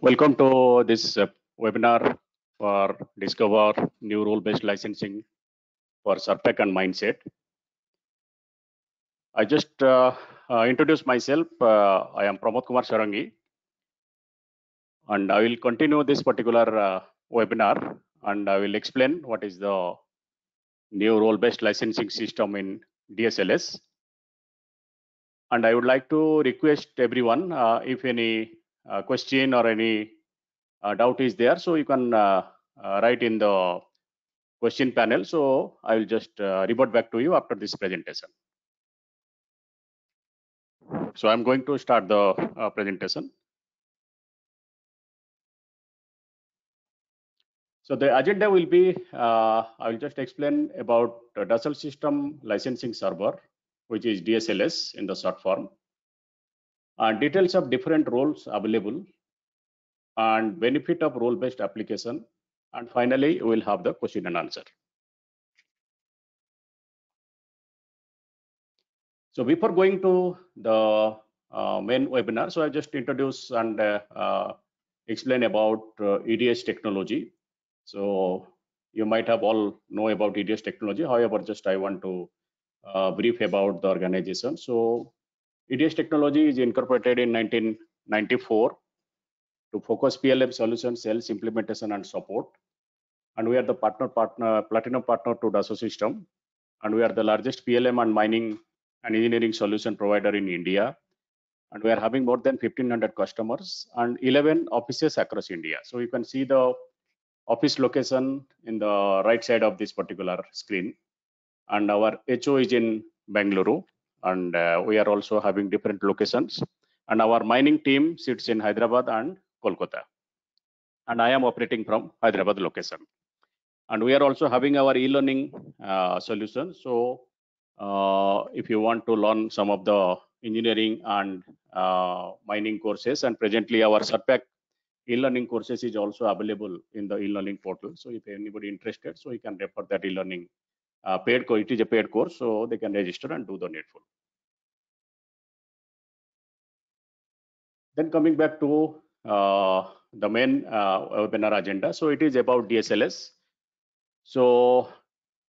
Welcome to this webinar for Discover New Role-Based Licensing for Surtech and Mindset. I just introduce myself. I am Pramod Kumar Sarangi, and I will continue this particular webinar, and I will explain what is the new role-based licensing system in DSLS. And I would like to request everyone, if any question or any doubt is there, so you can write in the question panel. So I will just revert back to you after this presentation. So I'm going to start the presentation. So the agenda will be, I will just explain about Dassault System Licensing Server, which is DSLS in the short form, and details of different roles available, and benefit of role-based application, and finally we will have the question and answer. So before going to the main webinar, so I just introduce and explain about EDS technology. So you might have all know about EDS technology. However, just I want to brief about the organization. So EDS technology is incorporated in 1994 to focus PLM solution sales, implementation, and support. And we are the platinum partner to Dassault System. And we are the largest PLM and mining and engineering solution provider in India. And we are having more than 1,500 customers and 11 offices across India. So you can see the office location in the right side of this particular screen. And our HO is in Bangalore. And we are also having different locations. And our mining team sits in Hyderabad and Kolkata. And I am operating from Hyderabad location. And we are also having our e-learning solution. So if you want to learn some of the engineering and mining courses, and presently our Surtech e-learning courses is also available in the e-learning portal. So if anybody interested, so you can refer that e-learning paid course. It is a paid course, so they can register and do the needful. Then coming back to the main webinar agenda. So it is about DSLS. So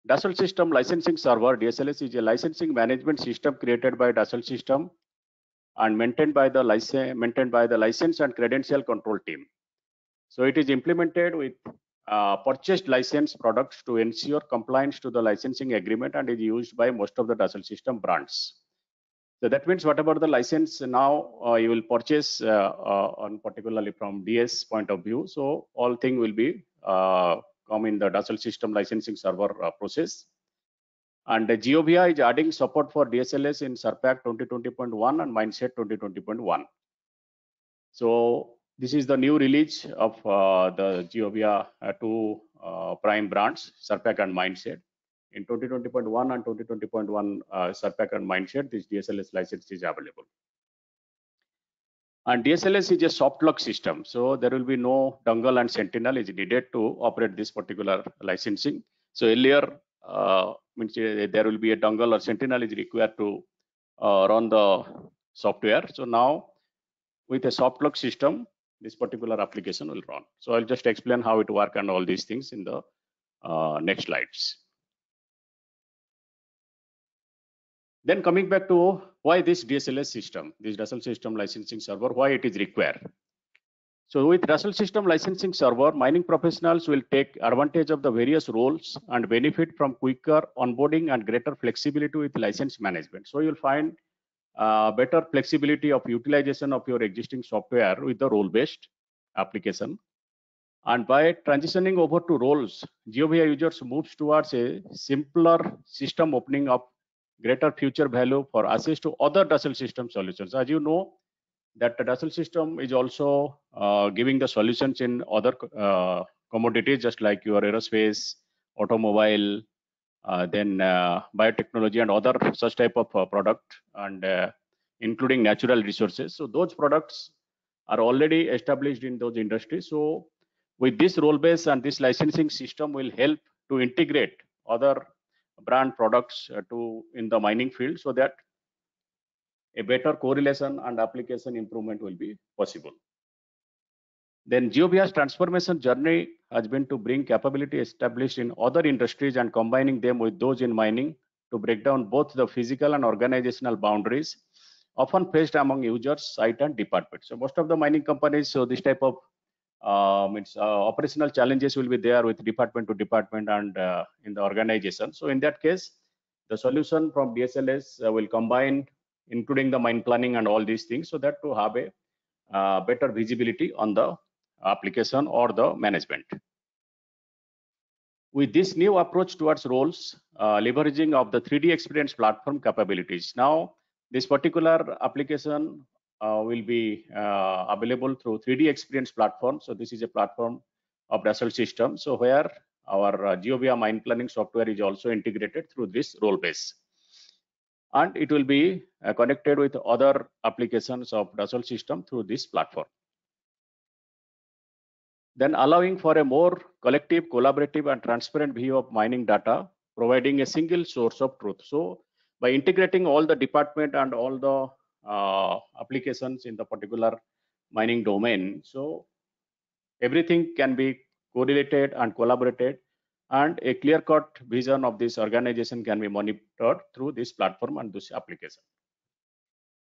Dassault System Licensing Server, DSLS, is a licensing management system created by Dassault System and maintained by the license and credential control team. So it is implemented with purchased license products to ensure compliance to the licensing agreement, and is used by most of the Dassault System brands. So that means whatever the license now you will purchase on particularly from DS point of view. So all thing will be come in the Dassault System Licensing Server process. And the Geovia is adding support for DSLS in SURPAC 2020.1 and Mindset 2020.1. So this is the new release of the Geovia two prime brands, SURPAC and Mindset. In 2020.1 and 2020.1 SURPAC and Mindset, this DSLS license is available. And DSLS is a soft lock system, so there will be no dongle and sentinel is needed to operate this particular licensing. So earlier, means there will be a dongle or sentinel is required to run the software. So now with a soft lock system, this particular application will run. So I'll just explain how it works and all these things in the next slides. Then coming back to why this DSLS system, this Dassault System Licensing Server, why it is required. So with Dassault System Licensing Server, mining professionals will take advantage of the various roles and benefit from quicker onboarding and greater flexibility with license management. So you'll find better flexibility of utilization of your existing software with the role-based application. And by transitioning over to roles, Geovia users moves towards a simpler system, opening up greater future value for access to other Dassault System solutions. As you know, that the Dassault System is also giving the solutions in other commodities, just like your aerospace, automobile, then biotechnology and other such type of product, and including natural resources. So those products are already established in those industries. So with this role base and this licensing system will help to integrate other brand products to in the mining field, so that a better correlation and application improvement will be possible. Then Geovia's transformation journey has been to bring capability established in other industries and combining them with those in mining to break down both the physical and organizational boundaries often faced among users, site, and department. So most of the mining companies, so this type of operational challenges will be there with department to department and in the organization. So in that case, the solution from DSLS will combine, including the mine planning and all these things, so that to have a better visibility on the application or the management. With this new approach towards roles, leveraging of the 3D experience platform capabilities. Now, this particular application will be available through 3D experience platform. So this is a platform of Dassault system. So where our Geovia mine planning software is also integrated through this role base. And it will be connected with other applications of Dassault system through this platform. Then allowing for a more collective, collaborative, and transparent view of mining data, providing a single source of truth. So by integrating all the department and all the applications in the particular mining domain, so everything can be correlated and collaborated, and a clear-cut vision of this organization can be monitored through this platform and this application.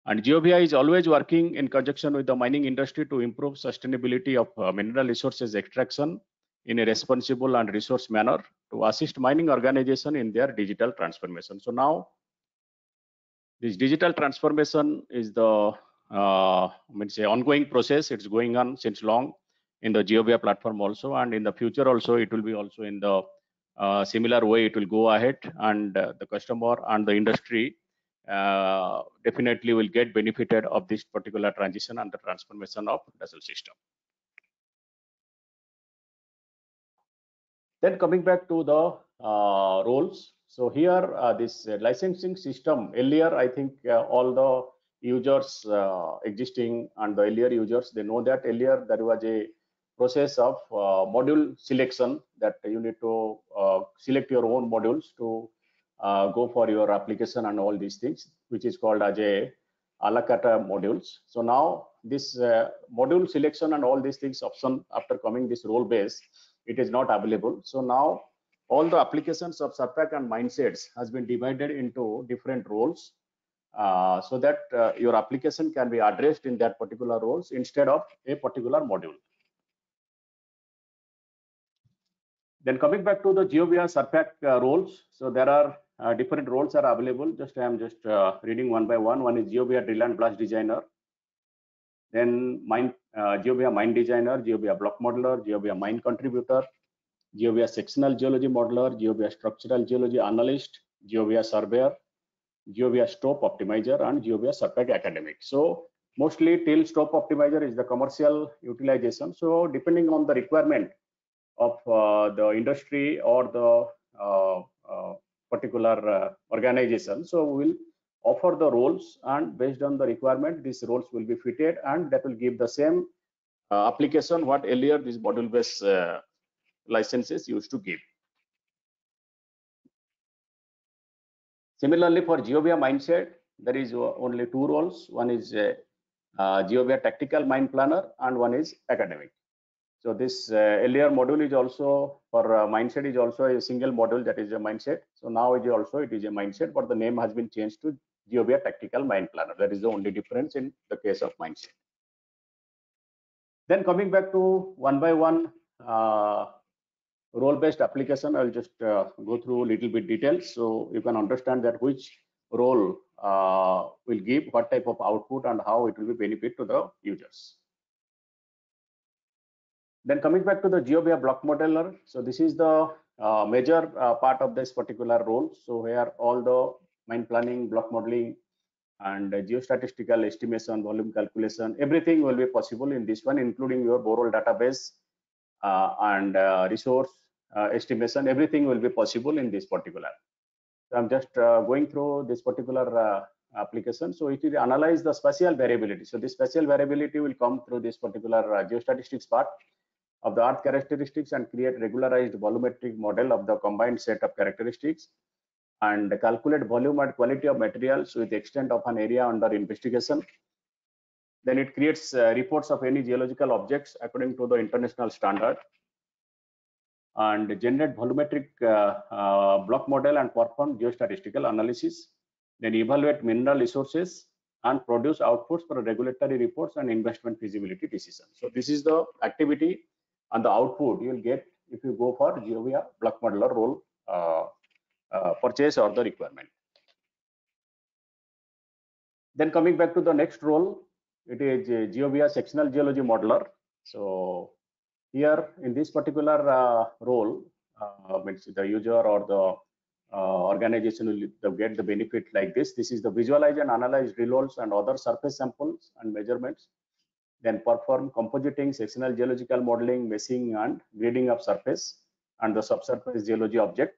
And Geovia is always working in conjunction with the mining industry to improve sustainability of mineral resources extraction in a responsible and resource manner to assist mining organization in their digital transformation. So now this digital transformation is the ongoing process. It's going on since long in the Geovia platform also, and in the future also it will be also in the similar way it will go ahead, and the customer and the industry definitely will get benefited of this particular transition and the transformation of Dassault system. Then coming back to the roles. So here this licensing system, earlier I think all the users existing and the earlier users, they know that earlier there was a process of module selection, that you need to select your own modules to go for your application and all these things, which is called as a la carte modules. So now this module selection and all these things option, after coming this role base, it is not available. So now all the applications of Surpac and Mindsets has been divided into different roles, so that your application can be addressed in that particular roles instead of a particular module. Then coming back to the Geovia Surpac roles, so there are different roles are available. I am just reading one by one. One is Geovia Drill and Blast Designer. Then Geovia Mine Designer, Geovia Block Modeler, Geovia Mine Contributor, Geovia Sectional Geology Modeler, Geovia Structural Geology Analyst, Geovia Surveyor, Geovia Stope Optimizer, and Geovia Surpac Academic. So mostly till Stope Optimizer is the commercial utilization. So depending on the requirement of the industry or the particular organization, so we will offer the roles, and based on the requirement, these roles will be fitted, and that will give the same application what earlier these module based licenses used to give. Similarly, for Geovia Mindset, there is only two roles. One is Geovia Tactical Mine Planner, and one is Academic. So this earlier module is also for Mindset is also a single module, that is a Mindset. So now it is a Mindset, but the name has been changed to Geovia Tactical Mine Planner. That is the only difference in the case of Mindset. Then coming back to one by one role-based application, I'll just go through a little bit details so you can understand that which role will give what type of output and how it will be benefit to the users. Then coming back to the Geovia Block Modeler, so this is the major part of this particular role. So where all the mine planning, block modeling, and geostatistical estimation, volume calculation, everything will be possible in this one, including your borehole database and resource estimation. Everything will be possible in this particular. So I'm just going through this particular application. So it will analyze the spatial variability. So this spatial variability will come through this particular geostatistics part of the earth characteristics and create regularized volumetric model of the combined set of characteristics, and calculate volume and quality of materials with the extent of an area under investigation, Then it creates reports of any geological objects according to the international standard, and generate volumetric block model and perform geostatistical analysis. Then evaluate mineral resources and produce outputs for regulatory reports and investment feasibility decisions. So this is the activity and the output you will get if you go for GeoVia block modeler role purchase or the requirement. Then coming back to the next role, it is GeoVia sectional geology modeler. So here in this particular role, means the user or the organization will get the benefit like this. This is the visualize and analyze drill holes and other surface samples and measurements. Then perform compositing, sectional geological modeling, meshing and grading of surface and the subsurface geology object.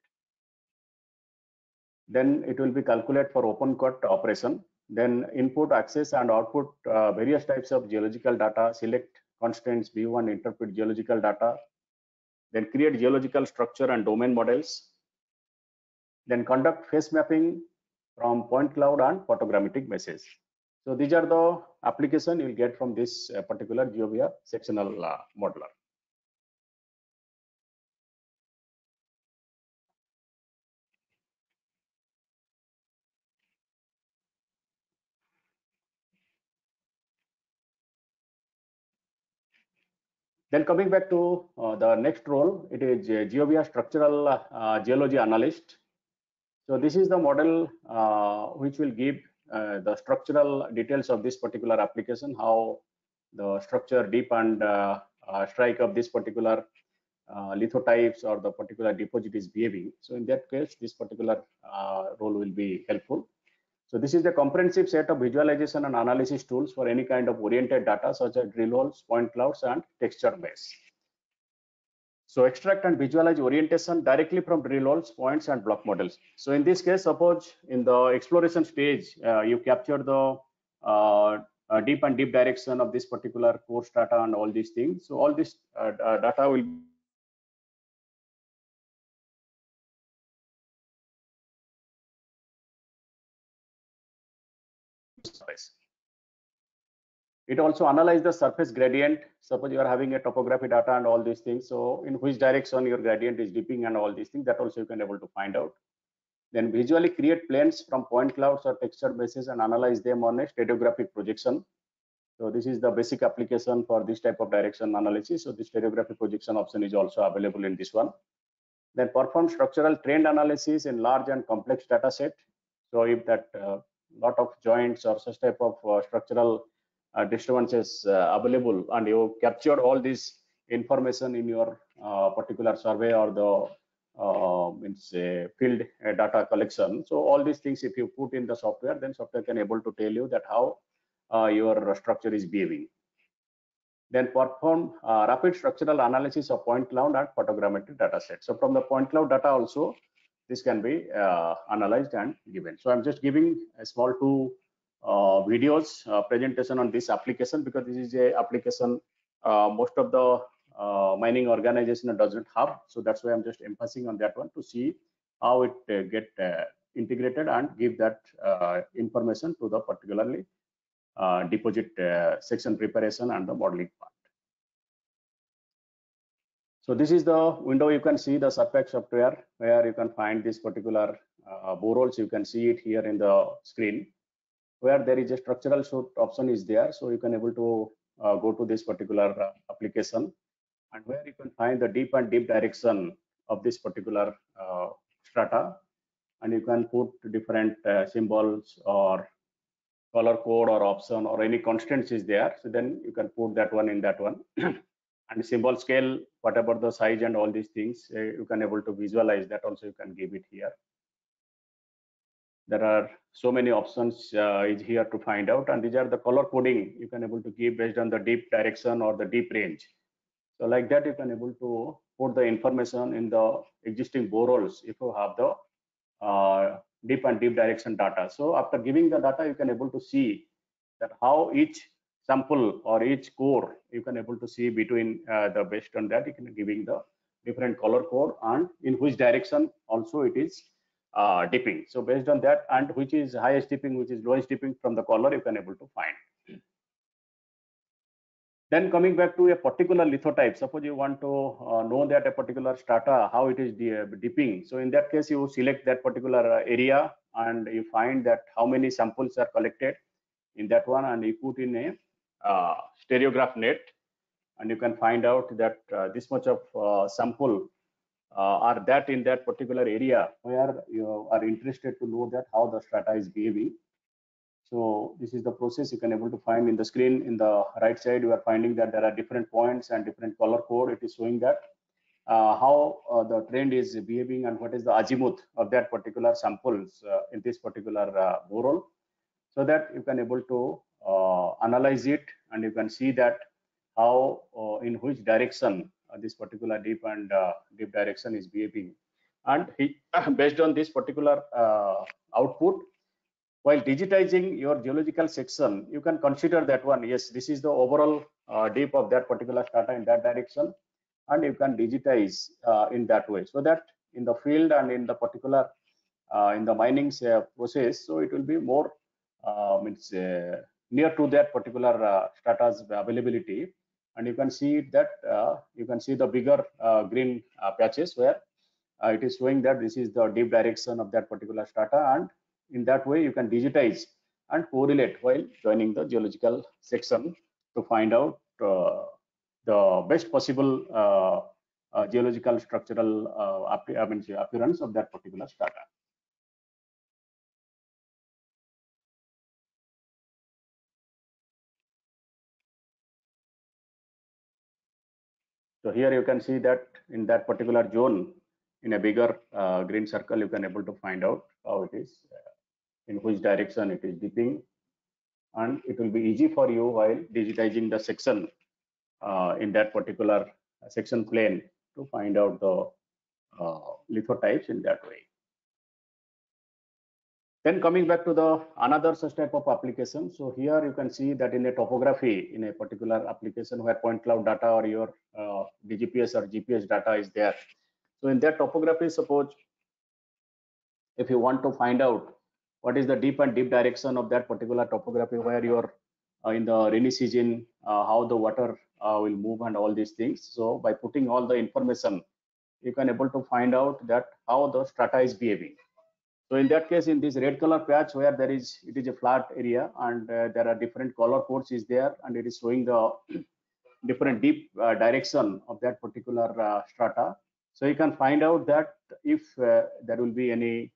Then it will be calculate for open cut operation. Then input, access and output various types of geological data, select constraints, view and interpret geological data. Then create geological structure and domain models. Then conduct phase mapping from point cloud and photogrammetric meshes. So these are the application you will get from this particular GeoVia sectional modeler. Then coming back to the next role, it is GeoVia structural geology analyst. So this is the model which will give the structural details of this particular application, how the structure, deep and strike of this particular lithotypes or the particular deposit is behaving. So in that case, this particular role will be helpful. So this is the comprehensive set of visualization and analysis tools for any kind of oriented data such as drill holes, point clouds and texture mesh. So extract and visualize orientation directly from drill holes, points and block models. So in this case, suppose in the exploration stage, you capture the deep and deep direction of this particular core strata and all these things. So all this data will surface. It also analyzes the surface gradient. Suppose you are having a topography data and all these things. So in which direction your gradient is dipping and all these things, that also you can able to find out. Then visually create planes from point clouds or texture bases and analyze them on a stratigraphic projection. So this is the basic application for this type of direction analysis. So this stratigraphic projection option is also available in this one. Then perform structural trend analysis in large and complex data set. So if that lot of joints or such type of structural disturbances available and you capture all this information in your particular survey or the means field data collection. So all these things, if you put in the software, then software can able to tell you that how your structure is behaving. Then perform rapid structural analysis of point cloud and photogrammetric data set. So from the point cloud data also, this can be analyzed and given. So I'm just giving a small two videos presentation on this application because this is a application most of the mining organization doesn't have. So that's why I'm just emphasizing on that one to see how it get integrated and give that information to the particularly deposit section preparation and the modeling part. So this is the window. You can see the Surfax software where you can find this particular boreholes. You can see it here in the screen where there is a structural suit option is there. So you can able to go to this particular application and where you can find the deep and deep direction of this particular strata, and you can put different symbols or color code or option or any constraints is there. So then you can put that one in that one. And symbol scale, whatever the size and all these things, you can able to visualize that also you can give it here. There are so many options is here to find out, and these are the color coding you can able to give based on the deep direction or the deep range. So like that you can able to put the information in the existing boreholes if you have the deep and deep direction data. So after giving the data, you can able to see that how each sample or each core you can able to see between the based on that you can giving the different color code and in which direction also it is dipping. So based on that and which is highest dipping, which is lowest dipping from the color you can able to find. Then coming back to a particular lithotype, suppose you want to know that a particular strata, how it is dipping. So in that case, you select that particular area and you find that how many samples are collected in that one, and you put in a stereograph net, and you can find out that this much of sample are that in that particular area where you are interested to know that how the strata is behaving. So this is the process you can able to find in the screen. In the right side, you are finding that there are different points and different color code. It is showing that how the trend is behaving and what is the azimuth of that particular samples in this particular boron, so that you can able to analyze it, and you can see that how in which direction this particular deep and deep direction is behaving. And based on this particular output, while digitizing your geological section, you can consider that one, yes, this is the overall depth of that particular strata in that direction, and you can digitize in that way, so that in the field and in the particular in the mining process, so it will be more means near to that particular strata's availability. And you can see that you can see the bigger green patches where it is showing that this is the deep direction of that particular strata, and in that way you can digitize and correlate while joining the geological section to find out the best possible geological structural appearance of that particular strata. So here you can see that in that particular zone, in a bigger green circle, you can able to find out how it is, in which direction it is dipping, and it will be easy for you while digitizing the section in that particular section plane to find out the lithotypes in that way. Then coming back to the another such type of application. So here you can see that in a topography, in a particular application where point cloud data or your DGPS or GPS data is there. So in that topography, suppose if you want to find out what is the deep and deep direction of that particular topography where you're in the rainy season, how the water will move and all these things. So by putting all the information, you can able to find out that how the strata is behaving. So in that case, in this red color patch where it is a flat area, and there are different color codes is there, and it is showing the different deep direction of that particular strata. So you can find out that if there will be any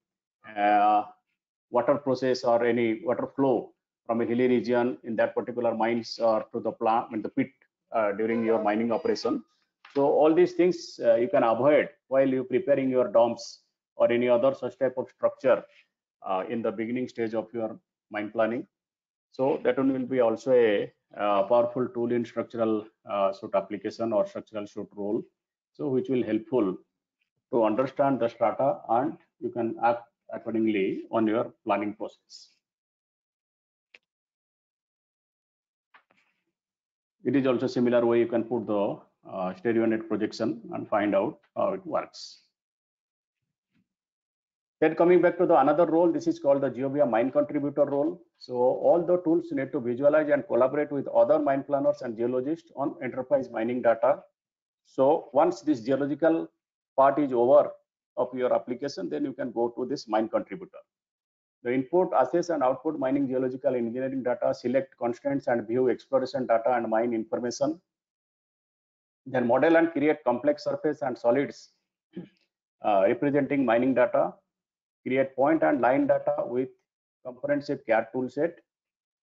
water process or any water flow from a hilly region in that particular mines or to the plant in the pit during your mining operation. So all these things you can avoid while you preparing your domes or any other such type of structure in the beginning stage of your mine planning. So that one will be also a powerful tool in structural suit application or structural suit role. So which will helpful to understand the strata, and you can act accordingly on your planning process. It is also similar way you can put the stereo net projection and find out how it works. Then coming back to the another role, this is called the Geovia mine contributor role. So all the tools need to visualize and collaborate with other mine planners and geologists on enterprise mining data. So once this geological part is over of your application, then you can go to this mine contributor. The input, assess and output mining geological engineering data, select constraints and view exploration data and mine information. Then model and create complex surface and solids representing mining data. Create point and line data with comprehensive CAD toolset.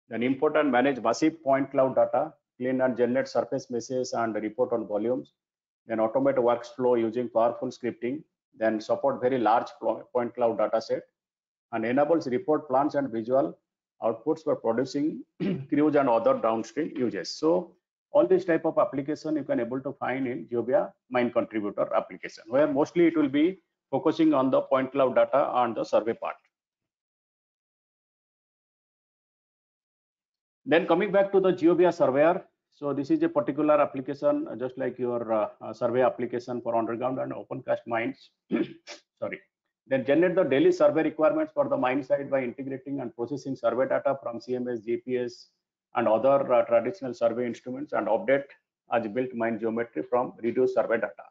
Then import and manage massive point cloud data, clean and generate surface meshes and report on volumes. Then automate workflow using powerful scripting. Then support very large point cloud data set, and enables report plans and visual outputs for producing crews and other downstream uses. So all this type of application you can able to find in Geovia mine contributor application, where mostly it will be focusing on the point cloud data and the survey part. Then coming back to the Geovia surveyor. So this is a particular application, just like your survey application for underground and open cast mines. Sorry. Then generate the daily survey requirements for the mine site by integrating and processing survey data from CMS, GPS, and other traditional survey instruments and update as-built mine geometry from reduced survey data.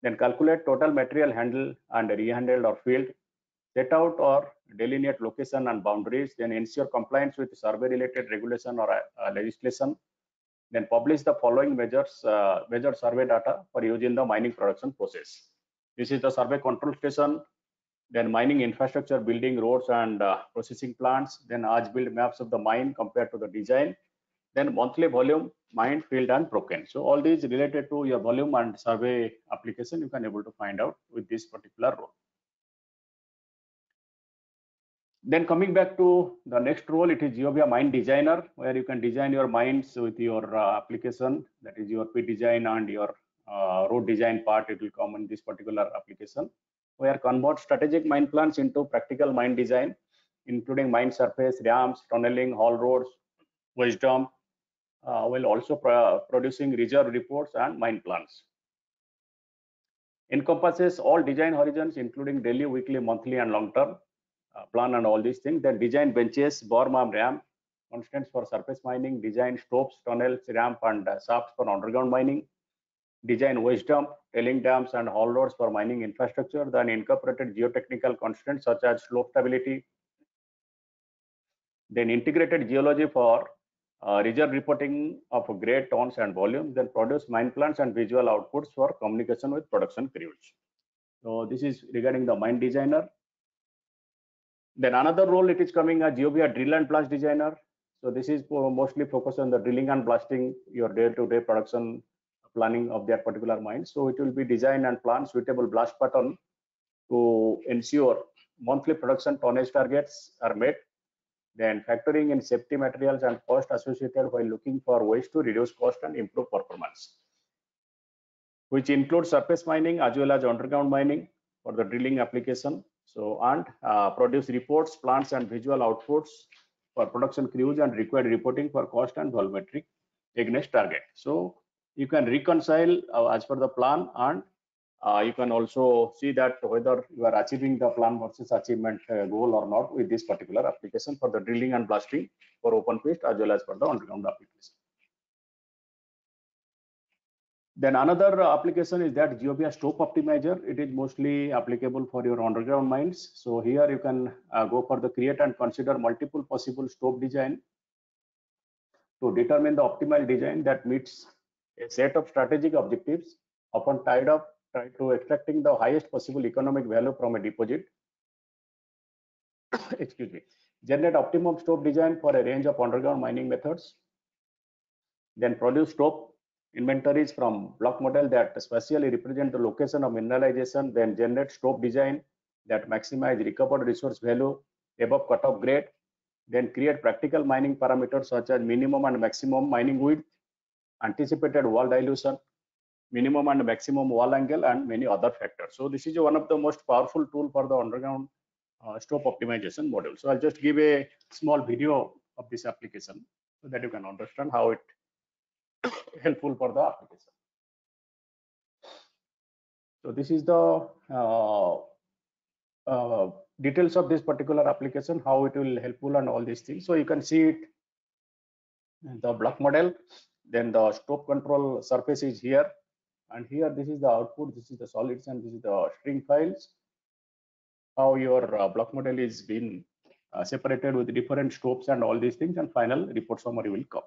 Then calculate total material handled and rehandled or filled, set out or delineate location and boundaries, then ensure compliance with survey-related regulation or legislation, then publish the following measured survey data for use in the mining production process. This is the survey control station, then mining infrastructure, building roads and processing plants, then as-built maps of the mine compared to the design, then monthly volume, mined, filled and broken. So all these related to your volume and survey application, you can able to find out with this particular role. Then coming back to the next role, it is Geovia Mine Designer, where you can design your mines with your application, that is your pit design and your road design part. It will come in this particular application, where convert strategic mine plans into practical mine design, including mine surface, ramps, tunneling, haul roads, waste dump, while also producing reserve reports and mine plans. Encompasses all design horizons, including daily, weekly, monthly, and long-term plan and all these things. Then design benches, bore arm, ramp, constants for surface mining, design stopes, tunnels, ramp, and shafts for underground mining. Design waste dump, tailing dams, and haul roads for mining infrastructure. Then incorporated geotechnical constants such as slope stability. Then integrated geology for reserve reporting of grade, tons, and volumes. Then produce mine plans and visual outputs for communication with production crews. So this is regarding the mine designer. Then another role, it is coming as Geovia drill and blast designer. So this is mostly focused on the drilling and blasting, your day-to-day production planning of that particular mine. So it will be design and plan suitable blast pattern to ensure monthly production tonnage targets are met. Then factoring in safety materials and cost associated while looking for ways to reduce cost and improve performance, which includes surface mining as well as underground mining for the drilling application. So, and produce reports, plans, and visual outputs for production crews and required reporting for cost and volumetric against target. So you can reconcile as per the plan, and you can also see that whether you are achieving the plan versus achievement goal or not with this particular application for the drilling and blasting for open pit as well as for the underground application. Then another application is that Geovia Stope Optimizer. It is mostly applicable for your underground mines. So here you can go for the create and consider multiple possible stope design to determine the optimal design that meets a set of strategic objectives, often tied to extracting the highest possible economic value from a deposit. Excuse me. Generate optimum stope design for a range of underground mining methods. Then produce stope inventories from block model that spatially represent the location of mineralization, then generate stope design that maximize recovered resource value above cutoff grade, then create practical mining parameters such as minimum and maximum mining width, anticipated wall dilution, minimum and maximum wall angle, and many other factors. So this is one of the most powerful tool for the underground stope optimization module. So I'll just give a small video of this application so that you can understand how it helpful for the application. So this is the details of this particular application, how it will helpful and all these things. So you can see it in the block model, then the stope control surface is here, and here this is the output, this is the solids, and this is the string files. How your block model is been separated with different stopes and all these things, and final report summary will come.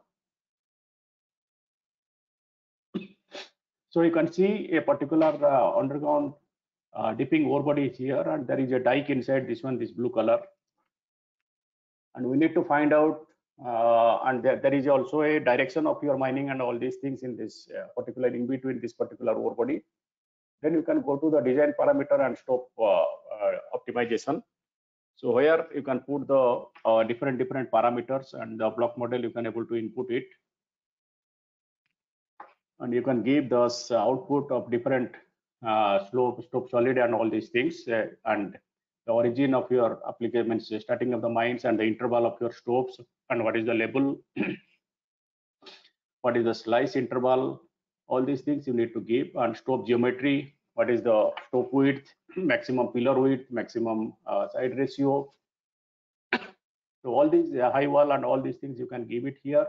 So you can see a particular underground dipping ore body is here, and there is a dike inside this one, this blue color. And we need to find out, and there is also a direction of your mining and all these things in this particular, in between this particular ore body. Then you can go to the design parameter and stope optimization. So here you can put the different parameters, and the block model you can able to input it. And you can give those output of different slope, stope solid, and all these things, and the origin of your application, starting of the mines, and the interval of your stopes, and what is the label, what is the slice interval, all these things you need to give, and stope geometry, what is the stope width, maximum pillar width, maximum side ratio. So all these high wall and all these things you can give it here.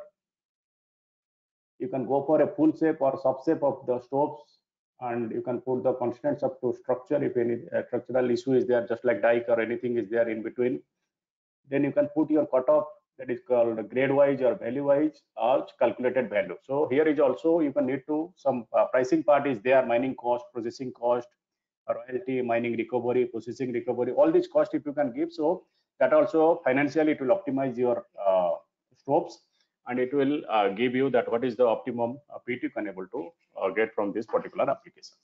You can go for a full shape or sub shape of the stopes, and you can put the constraints up to structure if any structural issue is there, just like dike or anything is there in between. Then you can put your cutoff, that is called grade wise or value wise or calculated value. So here is also you can need to some pricing part is there, mining cost, processing cost, royalty, mining recovery, processing recovery, all these costs if you can give. So that also financially it will optimize your stopes, and it will give you that what is the optimum peat you can able to get from this particular application.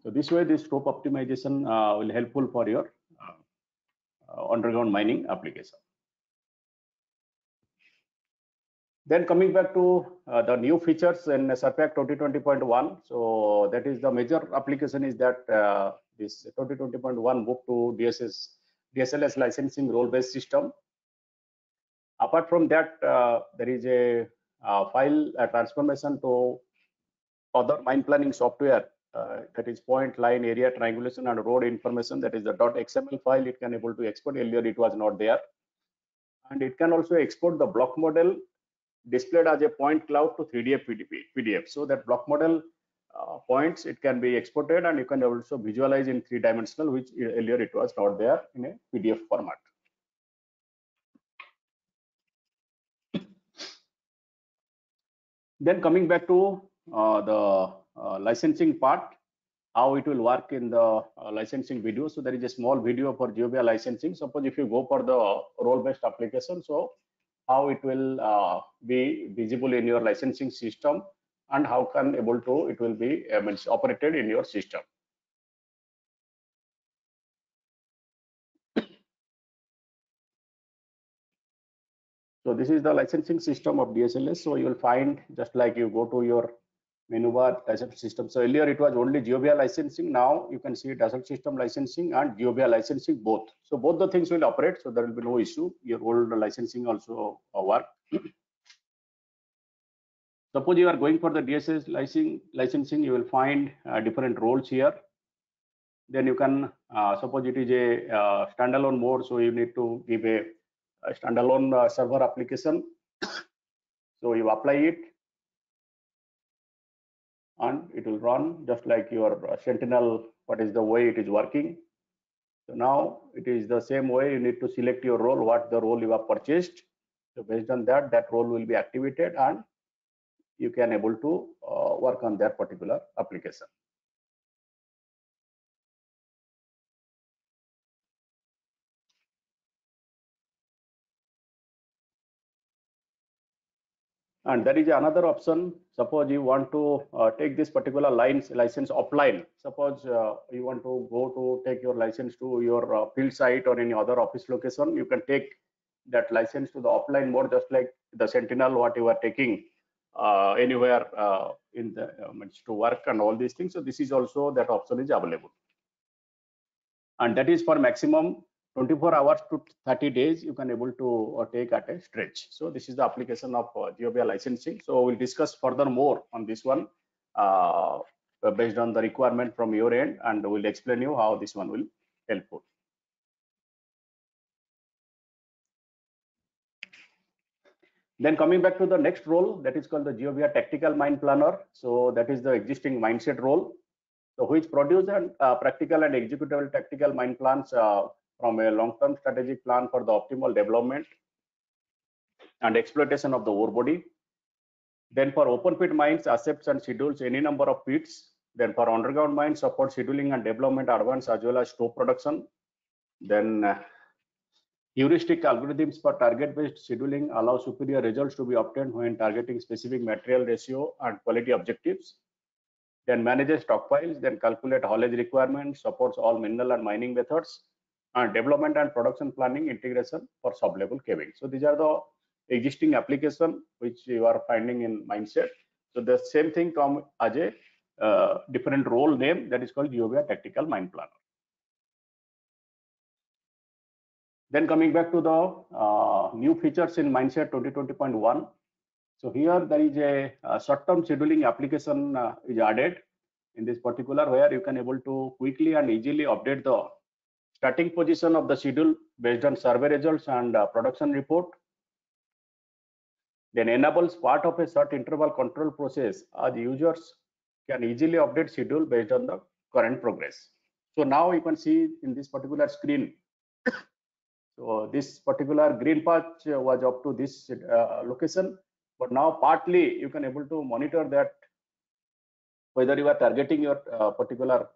So this way, this stope optimization will helpful for your underground mining application. Then coming back to the new features in SURPAC 2020.1, so that is the major application is that this 2020.1 moved to DSLS licensing role-based system. Apart from that, there is a file transformation to other mine planning software, that is point, line, area, triangulation, and road information. That is the .xml file. It can able to export. Earlier it was not there, and it can also export the block model displayed as a point cloud to 3D PDF. So that block model points, it can be exported, and you can also visualize in 3-dimensional, which earlier it was not there in a PDF format. Then coming back to the licensing part, how it will work in the licensing video. So there is a small video for Geovia licensing. Suppose if you go for the role-based application, so how it will be visible in your licensing system, and how can able to it will be operated in your system. So this is the licensing system of DSLS. So you will find, just like you go to your menu bar, Dassault system. So earlier it was only Geovia licensing. Now you can see Dassault system licensing and Geovia licensing both. So both the things will operate. So there will be no issue. Your old licensing also work. Suppose you are going for the DSLS licensing, you will find different roles here. Then you can suppose it is a standalone mode. So you need to give a standalone server application. So you apply it, and it will run just like your Sentinel. What is the way it is working? So now it is the same way. You need to select your role, what the role you have purchased. So based on that, that role will be activated, and you can able to work on that particular application. And there is another option. Suppose you want to take this particular license offline. Suppose you want to go to take your license to your field site or any other office location. You can take that license to the offline mode, just like the Sentinel, what you are taking anywhere in the to work and all these things. So this is also, that option is available, and that is for maximum 24 hours to 30 days you can able to take at a stretch. So this is the application of Geovia licensing. So we'll discuss further more on this one based on the requirement from your end, and we'll explain you how this one will helpful. Then coming back to the next role, that is called the Geovia Tactical Mine Planner. So that is the existing mindset role, so which produce and practical and executable tactical mine plans from a long-term strategic plan for the optimal development and exploitation of the ore body. Then for open pit mines, accepts and schedules any number of pits. Then for underground mines, support scheduling and development advance as well as stope production. Then heuristic algorithms for target-based scheduling allow superior results to be obtained when targeting specific material ratio and quality objectives. Then manages stockpiles, then calculate haulage requirements, supports all mineral and mining methods, and development and production planning integration for sub-level caving. So these are the existing application which you are finding in Mindset. So the same thing come as a different role name, that is called Geovia Tactical Mine Planner. Then coming back to the new features in Mindset 2020.1. So here there is a short-term scheduling application is added in this particular, where you can able to quickly and easily update the starting position of the schedule based on survey results and production report. then enables part of a short interval control process as users can easily update schedule based on the current progress. So now you can see in this particular screen, so this particular green patch was up to this location, but now partly you can able to monitor that whether you are targeting your particular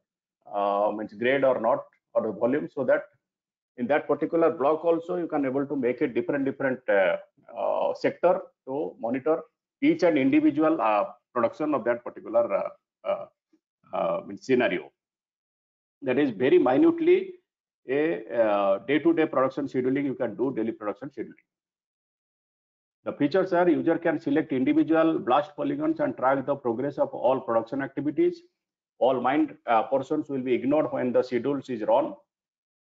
means grade or not, or the volume, so that in that particular block also you can able to make a different sector to monitor each and individual production of that particular scenario. That is very minutely a day-to-day production scheduling. You can do daily production scheduling. The features are user can select individual blast polygons and track the progress of all production activities. All mined portions will be ignored when the schedules is run.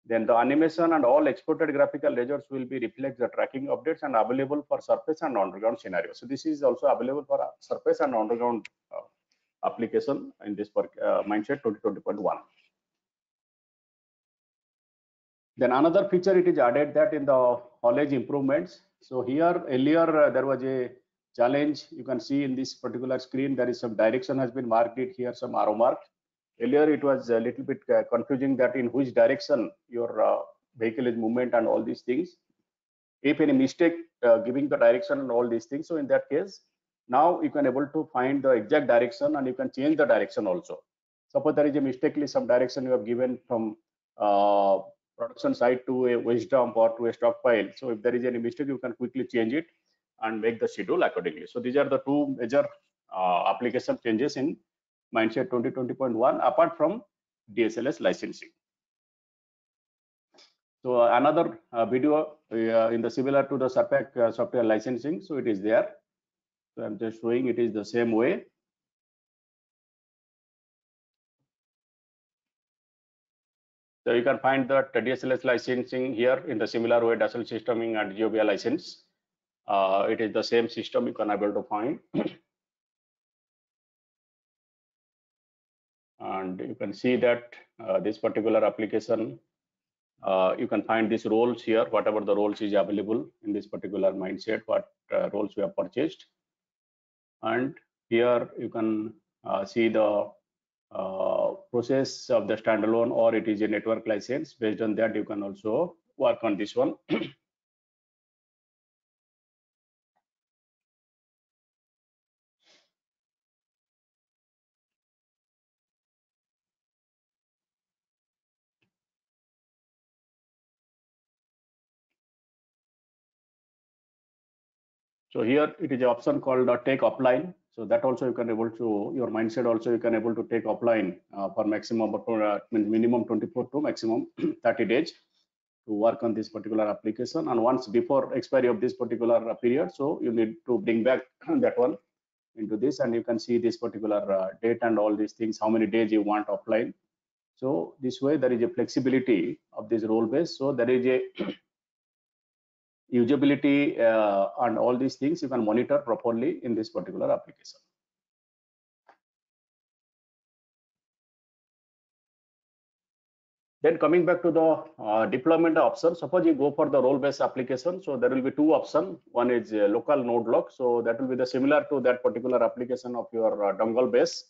Then the animation and all exported graphical layers will be reflect the tracking updates and available for surface and underground scenarios. So this is also available for surface and underground application in this Mindset 2020.1. Then another feature it is added that in the haulage improvements. So here earlier there was a challenge. You can see in this particular screen there is some direction has been marked it here, some arrow mark. Earlier it was a little bit confusing that in which direction your vehicle is movement and all these things. If any mistake giving the direction and all these things, so in that case now you can able to find the exact direction and you can change the direction also. Suppose there is a mistakenly some direction you have given from production site to a waste dump or to a stockpile. So if there is any mistake, you can quickly change it and make the schedule accordingly. So these are the two major application changes in Mindset 2020.1 apart from DSLS licensing. So another video in the similar to the SARPAC software licensing. So it is there. So I'm just showing it is the same way. So you can find that DSLS licensing here in the similar way, Dassault Systèmes and Geovia license. It is the same system you can able to find. And you can see that this particular application, you can find these roles here, whatever the roles is available in this particular Mindset, what roles we have purchased. And here you can see the process of the standalone, or it is a network license. Based on that, you can also work on this one. So here it is an option called take offline. So that also you can able to, your Mindset also you can able to take offline for maximum minimum 24 to maximum 30 days to work on this particular application. And once before expiry of this particular period, so you need to bring back that one into this, and you can see this particular date and all these things, how many days you want offline. So this way there is a flexibility of this role base. So there is a usability and all these things you can monitor properly in this particular application. Then coming back to the deployment option, suppose you go for the role-based application. So there will be two options. One is local node lock. So that will be the similar to that particular application of your dongle base.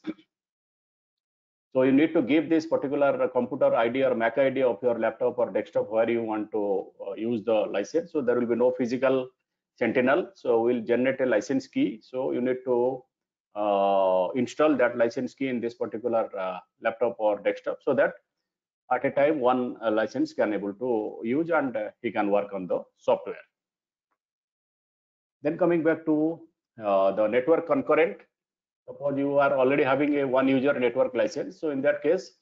So you need to give this particular computer ID or MAC ID of your laptop or desktop where you want to use the license. So there will be no physical sentinel. So we'll generate a license key. So you need to install that license key in this particular laptop or desktop, so that at a time one license can able to use and he can work on the software. Then coming back to the network concurrent. Suppose you are already having a one user network license. So in that case,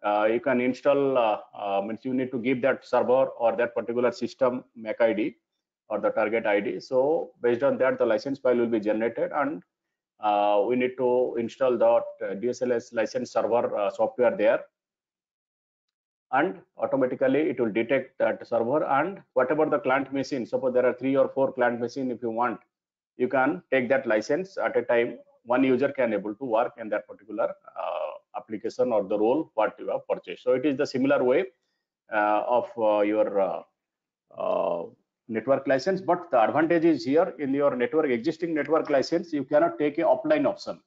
you can install, means you need to give that server or that particular system MAC ID or the target ID. So based on that, the license file will be generated, and we need to install the DSLS license server software there. And automatically it will detect that server, and whatever the client machine, suppose there are 3 or 4 client machine, if you want, you can take that license at a time. One user can able to work in that particular application or the role what you have purchased. So it is the similar way of your network license, but the advantage is here in your existing network license, you cannot take a offline option.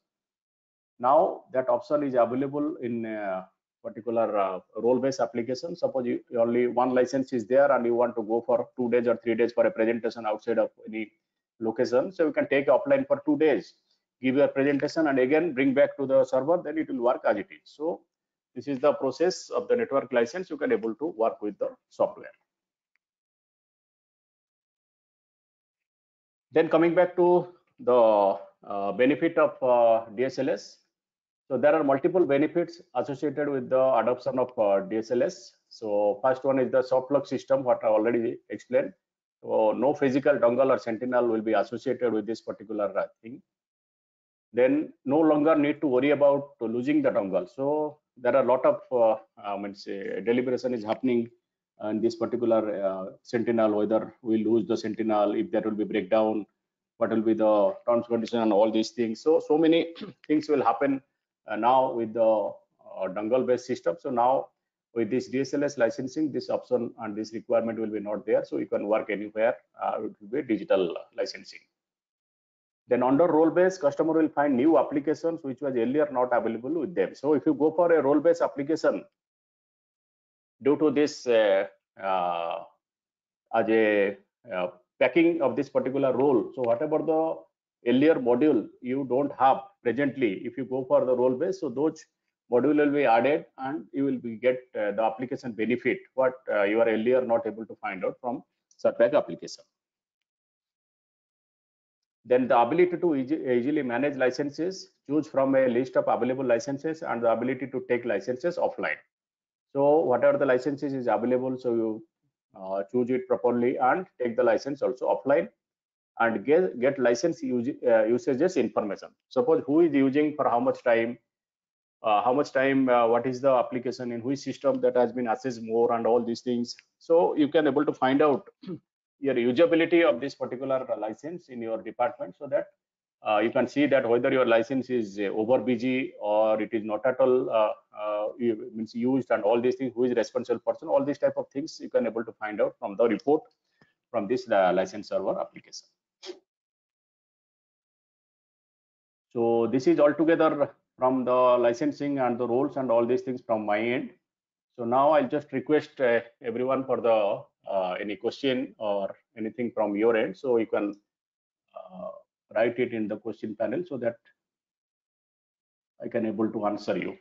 Now that option is available in a particular role-based application. Suppose you only one license is there and you want to go for 2 days or 3 days for a presentation outside of any location. So you can take offline for 2 days, give your presentation and again bring back to the server, then it will work as it is. So this is the process of the network license. You can able to work with the software. Then coming back to the benefit of DSLS. So there are multiple benefits associated with the adoption of DSLS. So first one is the soft lock system, what I already explained. So no physical dongle or sentinel will be associated with this particular thing. Then no longer need to worry about losing the dongle. So there are a lot of deliberation is happening in this particular sentinel, whether we lose the sentinel, if there will be breakdown, what will be the terms condition and all these things. So many things will happen now with the dongle based system. So now with this DSLS licensing, this option and this requirement will be not there. So you can work anywhere. It will be digital licensing. Then under role based, customer will find new applications which was earlier not available with them. So if you go for a role based application, due to this as a packing of this particular role, so whatever the earlier module you don't have presently, if you go for the role based, so those module will be added and you will be get the application benefit what you are earlier not able to find out from SARPAC application. Then the ability to easily manage licenses, choose from a list of available licenses, and the ability to take licenses offline. So whatever the licenses is available, so you choose it properly and take the license also offline and get license usages information. Suppose who is using for how much time, what is the application in which system that has been accessed more and all these things. So you can able to find out your usability of this particular license in your department, so that you can see that whether your license is over busy or it is not at all means used and all these things, who is responsible person, all these type of things you can able to find out from the report from this license server application. So this is altogether from the licensing and the roles and all these things from my end. So now I'll just request everyone for the any question or anything from your end. So you can write it in the question panel so that I can able to answer you.